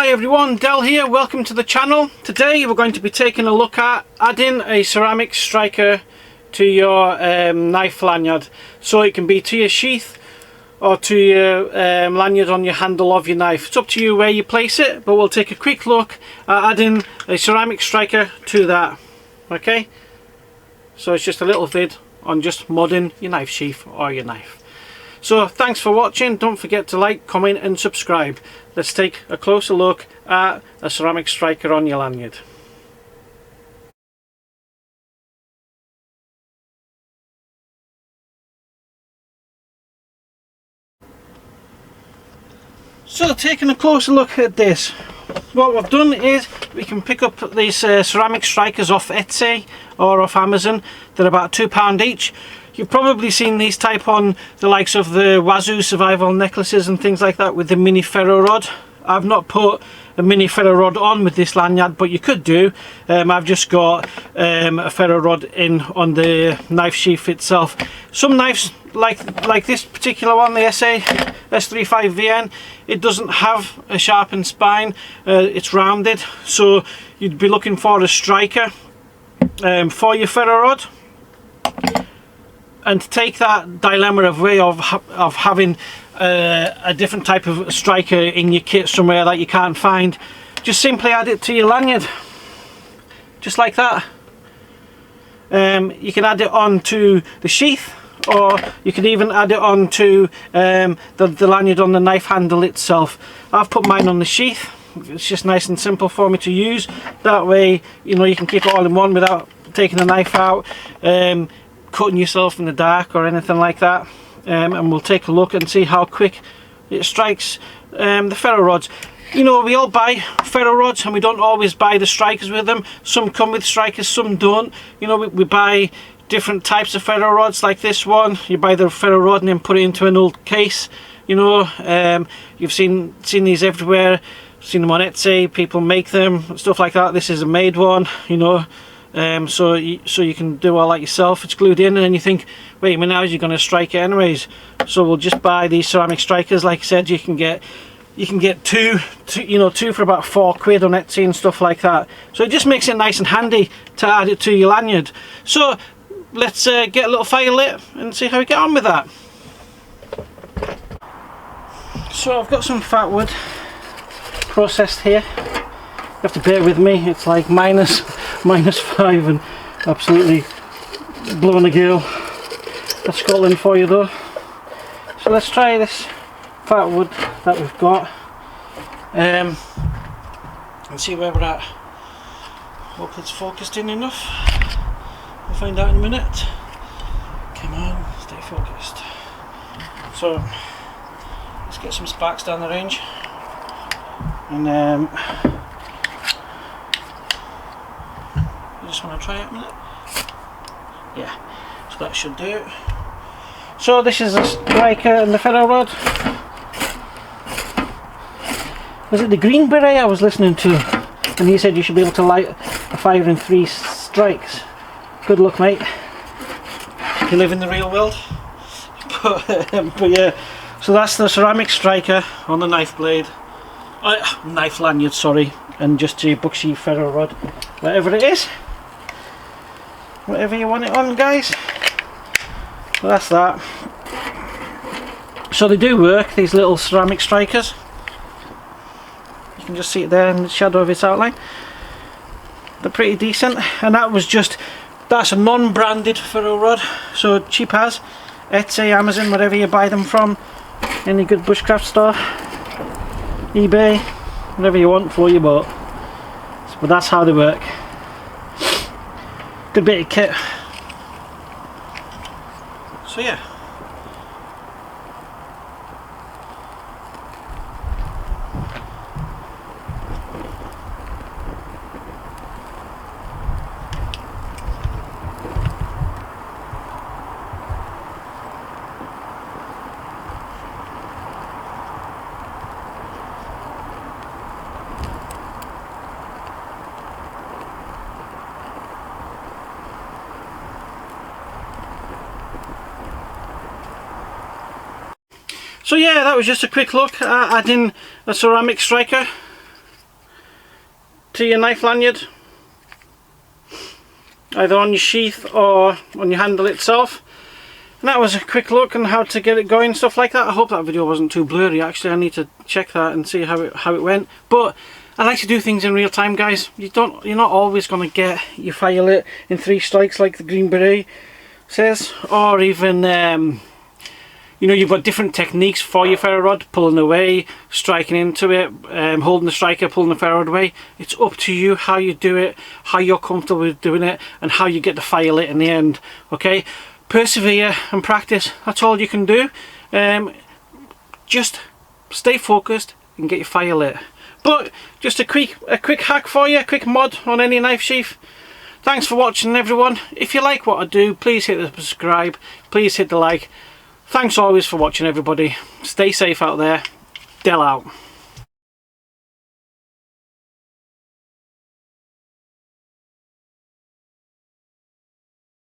Hi everyone, Del here, welcome to the channel. Today we're going to be taking a look at adding a ceramic striker to your knife lanyard. So it can be to your sheath or to your lanyard on your handle of your knife. It's up to you where you place it, but we'll take a quick look at adding a ceramic striker to that. Okay, so it's just a little vid on just modding your knife sheath or your knife. So thanks for watching, don't forget to like, comment and subscribe. Let's take a closer look at a ceramic striker on your lanyard. So taking a closer look at this, what we've done is we can pick up these ceramic strikers off Etsy or off Amazon. They're about £2 each. You've probably seen these type on the likes of the Wazoo survival necklaces and things like that with the mini ferro rod. I've not put a mini ferro rod on with this lanyard, but you could do. I've just got a ferro rod in on the knife sheath itself. Some knives like this particular one, the S35VN, it doesn't have a sharpened spine, it's rounded, so you'd be looking for a striker for your ferro rod. And to take that dilemma away of having a different type of striker in your kit somewhere that you can't find, just simply add it to your lanyard, just like that. You can add it on to the sheath, or you can even add it on to the lanyard on the knife handle itself. I've put mine on the sheath. It's just nice and simple for me to use. That way, you know, you can keep it all in one without taking the knife out, cutting yourself in the dark or anything like that. And we'll take a look and see how quick it strikes the ferro rods. You know, we all buy ferro rods and we don't always buy the strikers with them. Some come with strikers, some don't. You know, we buy different types of ferro rods like this one. You buy the ferro rod and then put it into an old case. You know, you've seen these everywhere. Seen them on Etsy, people make them, stuff like that. This is a made one, you know. So you can do all that yourself. It's glued in, and then you think, wait a minute, how's you going to strike it anyways? So we'll just buy these ceramic strikers. Like I said, you can get two for about £4 on Etsy and stuff like that. So it just makes it nice and handy to add it to your lanyard. So let's get a little fire lit and see how we get on with that. So I've got some fat wood processed here. You have to bear with me, it's like minus 5 and absolutely blowing a gale. That's Scotland for you though. So let's try this fat wood that we've got and see where we're at. Hope it's focused in enough. We'll find out in a minute. Come on, stay focused. So let's get some sparks down the range, and I just want to try it a minute. Yeah, so that should do it. So this is a striker and the ferro rod. Was it the Green Beret I was listening to? And he said you should be able to light a fire in 3 strikes. Good luck, mate. You live in the real world. But yeah, so that's the ceramic striker on the knife blade. Knife lanyard, sorry. And just your bucksheath ferro rod. Whatever it is. Whatever you want it on, guys. So that's that. So they do work, these little ceramic strikers. You can just see it there in the shadow of its outline. They're pretty decent, and that's a non-branded ferro rod, so cheap as. Etsy, Amazon, wherever you buy them from, any good bushcraft store, eBay, whatever you want, float your boat. But that's how they work. Good bit of kit. So yeah. So yeah, that was just a quick look at adding a ceramic striker to your knife lanyard, either on your sheath or on your handle itself. And that was a quick look on how to get it going, stuff like that. I hope that video wasn't too blurry. Actually, I need to check that and see how it went. But I like to do things in real time, guys. You're not always going to get your fire lit in 3 strikes like the Green Beret says, or even you know, you've got different techniques for your ferro rod, pulling away, striking into it, holding the striker, pulling the ferro rod away. It's up to you how you do it, how you're comfortable with doing it, and how you get the fire lit in the end. Okay, persevere and practice. That's all you can do. Just stay focused and get your fire lit. But just a quick hack for you, a quick mod on any knife sheath. Thanks for watching, everyone. If you like what I do, please hit the subscribe, please hit the like. Thanks always for watching, everybody. Stay safe out there. Del out.